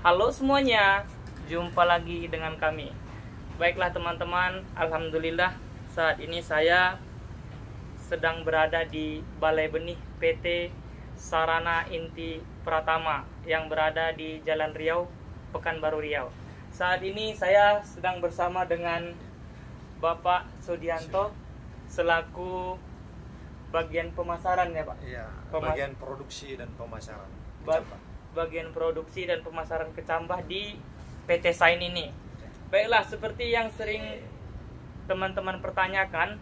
Halo semuanya, jumpa lagi dengan kami. Baiklah teman-teman, alhamdulillah saat ini saya sedang berada di Balai Benih PT Sarana Inti Pratama yang berada di Jalan Riau, Pekanbaru Riau. Saat ini saya sedang bersama dengan Bapak Sudianto selaku bagian pemasaran ya Pak? Iya, bagian produksi dan pemasaran. Bagian produksi dan pemasaran kecambah di PT Sain ini. Baiklah, seperti yang sering teman-teman pertanyakan,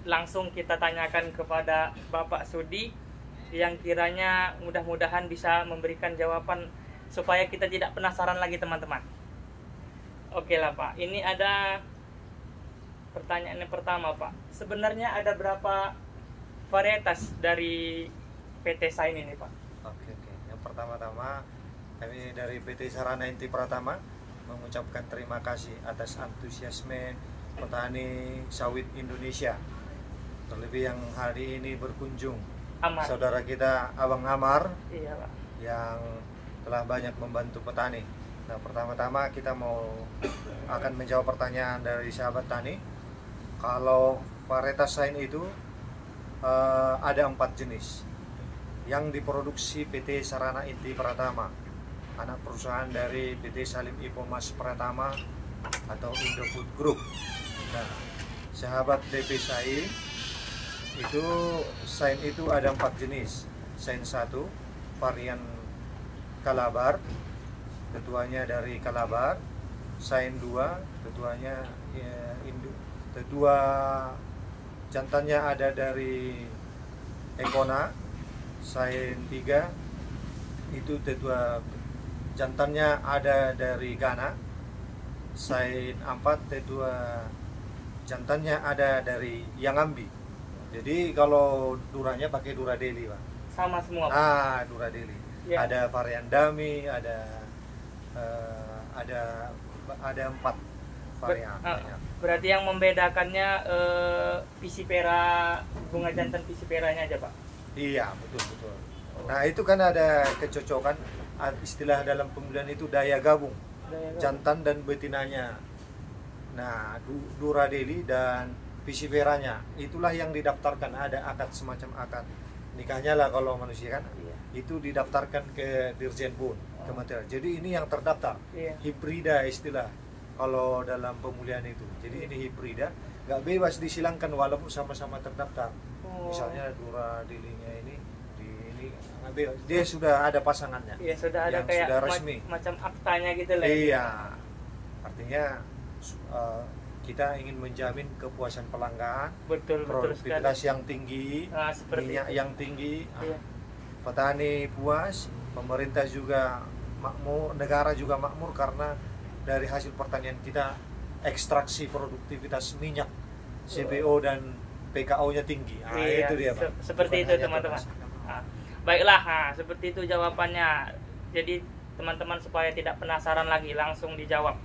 langsung kita tanyakan kepada Bapak Sudi yang kiranya mudah-mudahan bisa memberikan jawaban supaya kita tidak penasaran lagi teman-teman. Oke lah Pak, ini ada pertanyaan yang pertama Pak. Sebenarnya ada berapa varietas dari PT Sain ini Pak? Oke. Yang pertama-tama kami dari PT Sarana Inti Pratama mengucapkan terima kasih atas antusiasme petani sawit Indonesia. Terlebih yang hari ini berkunjung Amar. Saudara kita Abang Amar. Iya Pak. Yang telah banyak membantu petani. Nah, pertama-tama kita akan menjawab pertanyaan dari sahabat tani. Kalau varietas Sain itu ada 4 jenis yang diproduksi PT Sarana Inti Pratama, anak perusahaan dari PT Salim Ipomas Pratama atau Indofood Group. Nah, sahabat DP Sain itu ada 4 jenis. Sain 1 varian Kalabar, ketuanya dari Kalabar. Sain 2 ketuanya kedua jantannya ada dari Ekona. Sain 3 itu tetua jantannya ada dari Ghana. Sain 4 tetua jantannya ada dari Yangambi. Jadi kalau duranya pakai Dura Deli Pak. Sama semua Pak? Dura Deli Ya. Ada varian Dami, ada 4 varian. Berarti yang membedakannya Pisipera, bunga jantan Pisiperanya aja Pak? Iya, betul. Nah, itu kan ada kecocokan, istilah dalam pemilihan itu daya gabung. Jantan dan betinanya. Nah, Dura Deli dan Pisiperanya itulah yang didaftarkan, ada akad, semacam akad nikahnya lah kalau manusia kan. Iya. Itu didaftarkan ke Dirjen Bun, Kementerian. Jadi ini yang terdaftar. Iya. Hibrida istilah kalau dalam pemulihan itu. Jadi ini hibrida, nggak bebas disilangkan walaupun sama-sama terdaftar. Misalnya Dura Delinya ini nggak bebas. Dia sudah ada pasangannya. Iya, sudah ada yang kayak sudah resmi. macam aktanya gitu lah. Iya. Artinya kita ingin menjamin kepuasan pelanggan, Betul produktivitas sekali. yang tinggi, Seperti minyak itu. yang tinggi. Iya. Petani puas, pemerintah juga makmur, negara juga makmur karena dari hasil pertanian kita ekstraksi produktivitas minyak, CPO dan PKO-nya tinggi. Iya, Itu dia Pak. seperti itu teman-teman. Baiklah, seperti itu jawabannya. Jadi teman-teman supaya tidak penasaran lagi, langsung dijawab.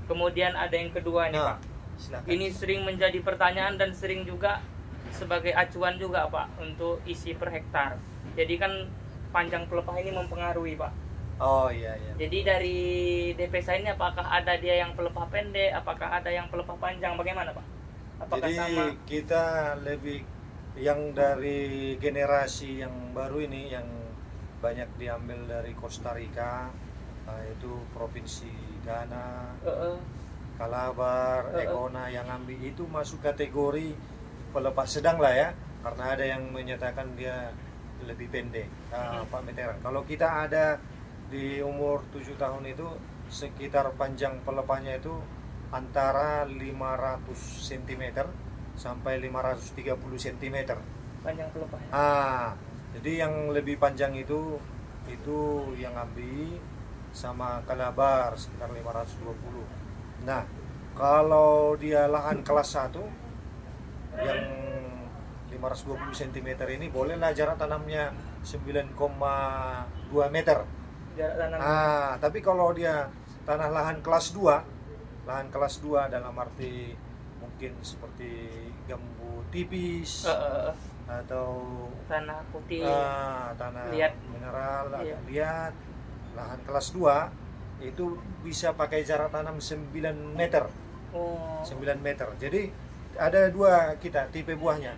Kemudian ada yang kedua nih Pak. Silakan. Ini sering menjadi pertanyaan dan sering juga sebagai acuan juga Pak untuk isi per hektar. Jadi kan panjang pelepah ini mempengaruhi Pak. Oh iya. Jadi dari DP Sain ini apakah ada dia yang pelepah pendek, apakah ada yang pelepah panjang, bagaimana Pak? Apakah Jadi sama? kita lebih yang dari generasi yang baru ini yang banyak diambil dari Costa Rica, itu provinsi Ghana, Kalabar, Ekona, Yangambi, itu masuk kategori pelepah sedang lah ya, karena ada yang menyatakan dia lebih pendek, Pak Meteran. Kalau kita ada di umur 7 tahun itu sekitar panjang pelepahnya itu antara 500 cm sampai 530 cm. Panjang pelepahnya. Jadi yang lebih panjang itu yang Ambi sama Kalabar sekitar 520. Nah, kalau dia lahan kelas 1 yang 520 cm ini bolehlah jarak tanamnya 9,2 meter. Jarak tanam. Tapi kalau dia tanah lahan kelas 2 dalam arti mungkin seperti gambut tipis atau tanah putih, tanah liat. mineral, Iya. liat, lahan kelas 2 itu bisa pakai jarak tanam 9 meter. 9 meter. Jadi ada dua kita tipe buahnya.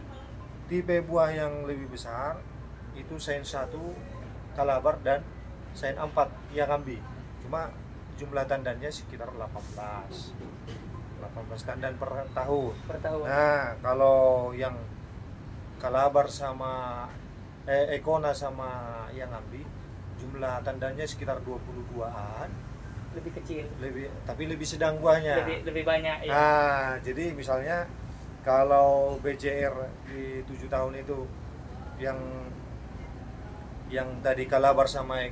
Tipe buah yang lebih besar itu Sain 1 Kalabar dan Sain 4 yang ambil. Cuma jumlah tandannya sekitar 18 tandan per tahun. Nah, kalau yang Kalabar sama Ekona sama yang ambil jumlah tandannya sekitar 22-an. Lebih kecil. Tapi lebih sedang buahnya. Lebih banyak. Ya. Nah, jadi misalnya kalau BCR di 7 tahun itu yang tadi Kalabar sama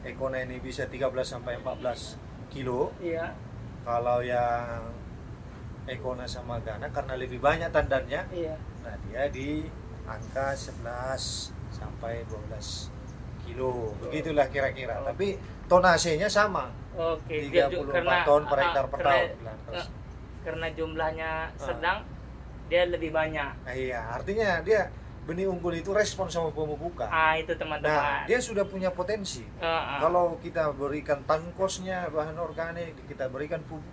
Ekona ini bisa 13 sampai 14 kilo. Iya. Kalau yang Ekona sama Ghana karena lebih banyak tandannya. Iya. Nah, dia di angka 11 sampai 12 kilo. Begitulah kira-kira. Tapi tonasenya sama. Oke. 34 ton per hektar per tahun. Karena jumlahnya sedang, dia lebih banyak. Iya, artinya dia benih unggul itu respon sama pemupukan. Itu teman-teman. Nah, dia sudah punya potensi. Kalau kita berikan tankosnya bahan organik, kita berikan pupuk,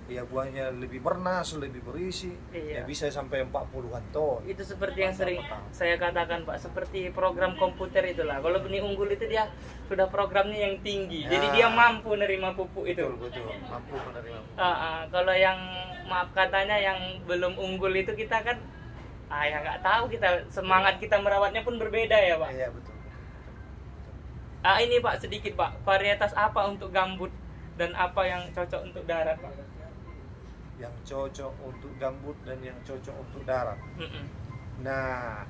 ya buahnya lebih bernas, lebih berisi, ya bisa sampai 40-an ton. Itu seperti yang sering saya katakan Pak, seperti program komputer itulah. Kalau benih unggul itu dia sudah programnya yang tinggi, jadi dia mampu menerima pupuk itu. Betul, mampu menerima pupuk. Kalau yang maaf katanya yang belum unggul itu kita kan, ya nggak tahu, kita semangat kita merawatnya pun berbeda ya Pak. Iya betul. Ini Pak sedikit Pak, varietas apa untuk gambut dan apa yang cocok untuk darat Pak? Yang cocok untuk gambut dan yang cocok untuk darat. Nah,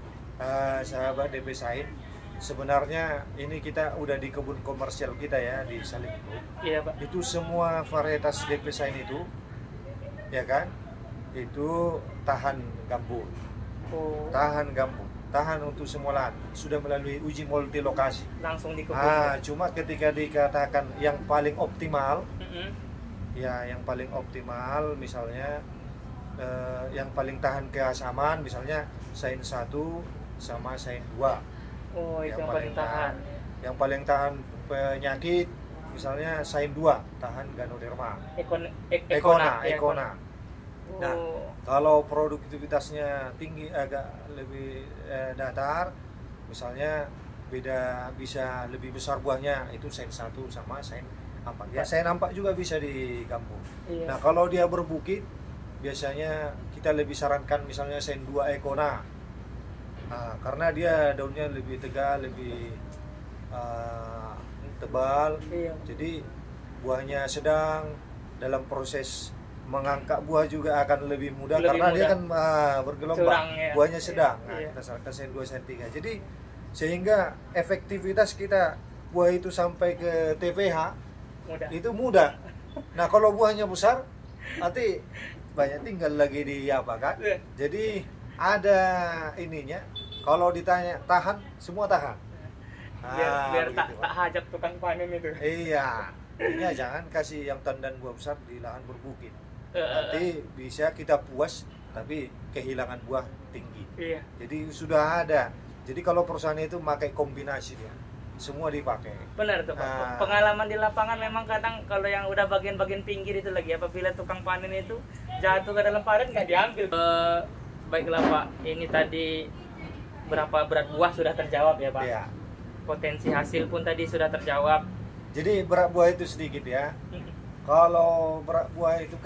sahabat DP Sain, sebenarnya ini kita udah di kebun komersial kita ya di Salimbu. Iya Pak. Itu semua varietas DP Sain itu, ya kan? Itu tahan gambut. Tahan gambut, tahan untuk semua lahan. Sudah melalui uji multi lokasi. Langsung di kebun. Cuma ketika dikatakan yang paling optimal. Ya, yang paling optimal misalnya yang paling tahan keasaman misalnya Sain 1 sama Sain 2. Itu yang paling tahan. Yang paling tahan penyakit misalnya Sain 2, tahan Ganoderma. Ekona. Nah, kalau produktivitasnya tinggi agak lebih datar misalnya bisa lebih besar buahnya itu Sain 1 sama Sain 4. Ya, saya nampak juga bisa di kampung. Iya. Nah, kalau dia berbukit, biasanya kita lebih sarankan misalnya Sain 2 Ekona. Karena dia daunnya lebih tegal, lebih tebal. Iya. Jadi buahnya sedang, dalam proses mengangkat buah juga akan lebih mudah karena dia kan bergelombang. Ya. Buahnya sedang. Nah, kita sarankan Sain 2, Sain 3. Jadi sehingga efektivitas kita buah itu sampai ke TPH itu mudah. Nah, kalau buahnya besar nanti banyak tinggal lagi di apa kan. Jadi ada ininya, kalau ditanya tahan, semua tahan. Biar tak hajat tukang panen itu. Iya, jangan kasih yang tandan buah besar di lahan berbukit. Nanti bisa kita puas tapi kehilangan buah tinggi. Iya. Jadi sudah ada. Jadi kalau perusahaan itu pakai kombinasi dia. Semua dipakai. Benar tuh Pak. Pengalaman di lapangan memang kadang kalau yang udah bagian-bagian pinggir itu lagi, apabila tukang panen itu jatuh ke dalam panen nggak diambil. Baiklah Pak, ini tadi berapa berat buah sudah terjawab ya Pak. Iya. Potensi hasil pun tadi sudah terjawab. Jadi berat buah itu sedikit ya. Kalau berat buah itu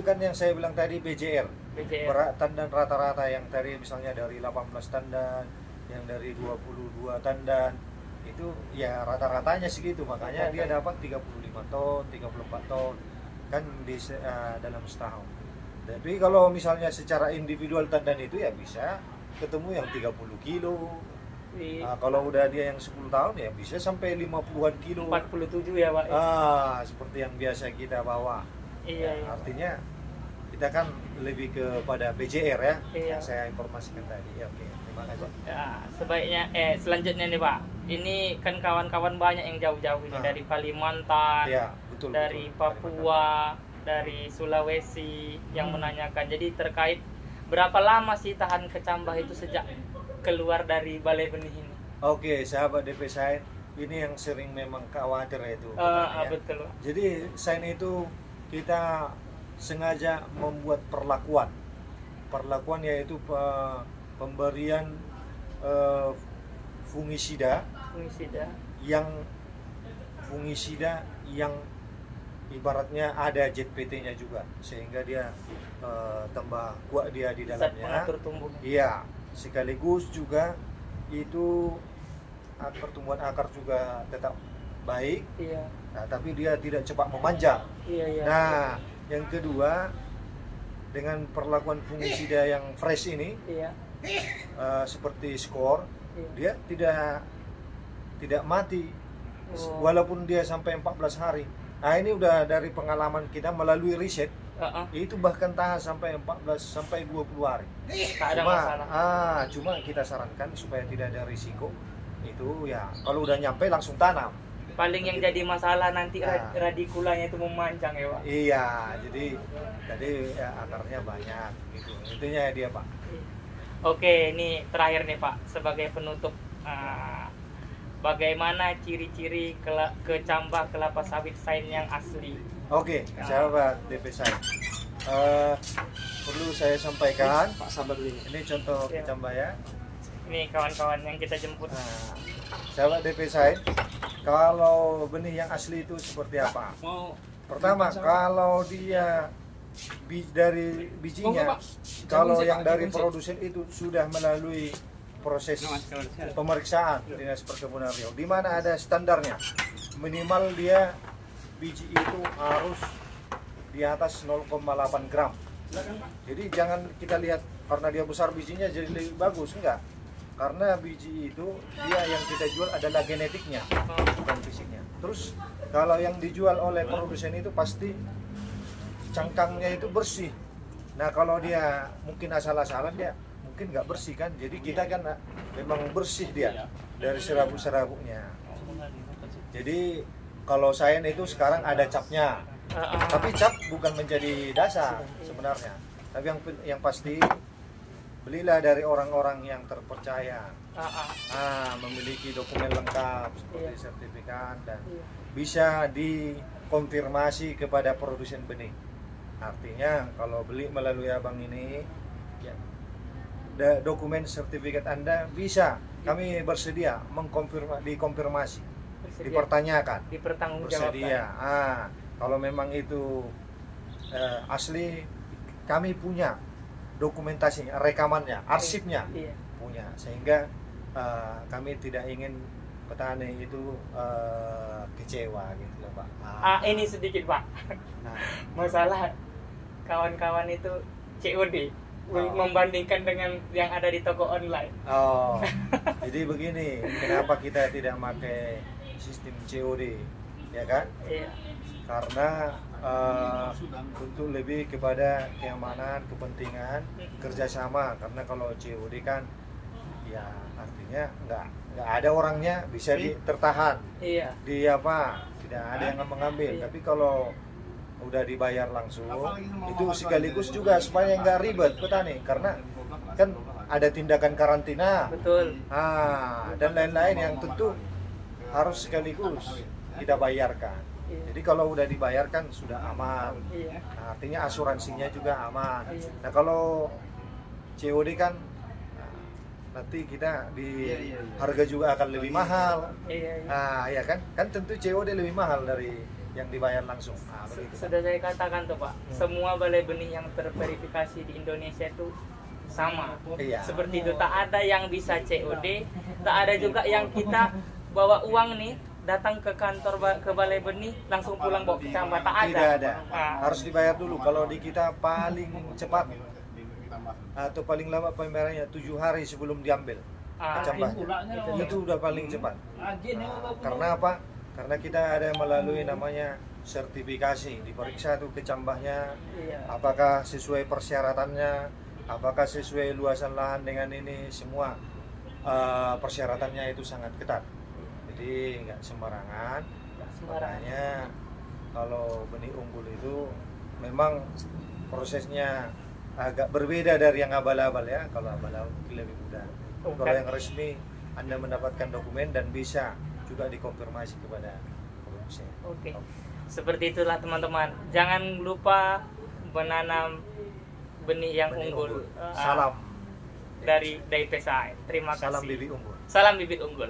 kan yang saya bilang tadi BCR. Berat tandan rata-rata yang tadi misalnya dari 18 tandan, yang dari 22 tandan. Itu ya rata-ratanya segitu, makanya dia dapat 35 ton, 34 ton kan di dalam setahun. Tapi kalau misalnya secara individual tandan itu ya bisa ketemu yang 30 kilo. Kalau udah dia yang 10 tahun ya bisa sampai 50-an kilo. 47 ya Pak. Seperti yang biasa kita bawa. Iya. Artinya kita kan lebih kepada BCR ya, yang saya informasikan tadi. Ya, oke. Terima kasih. Ya, sebaiknya selanjutnya nih Pak. Ini kan kawan-kawan banyak yang jauh-jauh ini dari Kalimantan, dari Papua, dari Sulawesi yang menanyakan. Jadi terkait berapa lama sih tahan kecambah itu sejak keluar dari balai benih ini? Oke, sahabat DP Sain, ini yang sering memang khawatir itu. Betul. Jadi sign itu kita sengaja membuat perlakuan yaitu pemberian fungisida yang ibaratnya ada ZPT-nya juga, sehingga dia tambah kuat dia di dalamnya. Iya, sekaligus juga itu pertumbuhan akar juga tetap baik. Iya. Nah, tapi dia tidak cepat memanjang. Iya. Nah, yang kedua, dengan perlakuan fungisida yang fresh ini, seperti skor, dia tidak mati, walaupun dia sampai 14 hari. Nah, ini udah dari pengalaman kita melalui riset, itu bahkan tahan sampai 14 sampai 20 hari. Tak ada masalah. Cuma kita sarankan supaya tidak ada risiko. Itu ya, kalau udah nyampe langsung tanam. Paling yang jadi masalah nanti radikulanya itu memanjang ya Pak. Iya, jadi ya, akarnya banyak gitu. Intinya dia Pak. Oke, ini terakhir nih Pak, sebagai penutup, bagaimana ciri-ciri kecambah kelapa sawit sign yang asli? Oke, sahabat DP Sign, perlu saya sampaikan, Pak sabar ini contoh kecambah ya. Ini kawan-kawan yang kita jemput. Sahabat DP Sign, kalau benih yang asli itu seperti apa? Pertama, kalau dia dari bijinya, kalau yang dari produsen itu sudah melalui proses pemeriksaan Dinas Perkebunan Riau, di mana ada standarnya, minimal dia biji itu harus di atas 0,8 gram. Jadi jangan kita lihat karena dia besar bijinya jadi lebih bagus, enggak. Karena biji itu dia yang kita jual adalah genetiknya, bukan fisiknya. Terus kalau yang dijual oleh produsen itu pasti cangkangnya itu bersih. Nah kalau dia mungkin asal-asalan, dia mungkin nggak bersih kan. Jadi kita kan memang bersih dia dari serabut-serabutnya. Jadi kalau sain itu sekarang ada capnya, tapi cap bukan menjadi dasar sebenarnya. Tapi yang pasti belilah dari orang-orang yang terpercaya, memiliki dokumen lengkap seperti sertifikat dan bisa dikonfirmasi kepada produsen benih. Artinya kalau beli melalui abang ini, dokumen sertifikat Anda bisa kami bersedia dikonfirmasi, dipertanyakan, bersedia. Kalau memang itu asli, kami punya dokumentasinya, rekamannya, arsipnya punya, sehingga kami tidak ingin petani itu kecewa gitu loh Pak. Ini sedikit Pak, masalah kawan-kawan itu COD membandingkan dengan yang ada di toko online. Jadi begini, kenapa kita tidak pakai sistem COD, ya kan? Iya. Karena untuk lebih kepada keamanan, kepentingan, kerjasama. Karena kalau COD kan, ya artinya nggak ada orangnya bisa tertahan. Iya. Tidak ada yang mengambil. Tapi kalau udah dibayar langsung, itu sekaligus juga supaya nggak ribet petani. Karena kan ada tindakan karantina. Betul. Dan lain-lain yang tentu harus sekaligus kita bayarkan. Jadi kalau udah dibayarkan sudah aman. Nah, artinya asuransinya juga aman. Nah kalau COD kan nanti kita di harga juga akan lebih mahal. Nah ya kan tentu COD lebih mahal dari yang dibayar langsung. Sudah saya katakan tuh Pak, semua balai benih yang terverifikasi di Indonesia itu sama. Seperti itu, tak ada yang bisa COD, tak ada juga yang kita bawa uang nih datang ke kantor ke balai benih langsung pulang bawa kecambah, tak ada. Tidak ada. Harus dibayar dulu. Kalau di kita paling cepat atau paling lama pembayarannya 7 hari sebelum diambil kecambahnya. Itu udah paling cepat. Karena apa? Karena kita ada melalui namanya sertifikasi, diperiksa tuh kecambahnya, apakah sesuai persyaratannya, apakah sesuai luasan lahan dengan ini, semua persyaratannya itu sangat ketat. Jadi nggak sembarangan. Makanya kalau benih unggul itu memang prosesnya agak berbeda dari yang abal-abal ya. Kalau abal-abal lebih mudah. Kalau yang resmi Anda mendapatkan dokumen dan bisa juga dikonfirmasi kepada produsen. Oke. Seperti itulah teman-teman. Jangan lupa menanam benih yang unggul. Salam dari PSI. Terima kasih. Salam bibit unggul. Salam bibit unggul.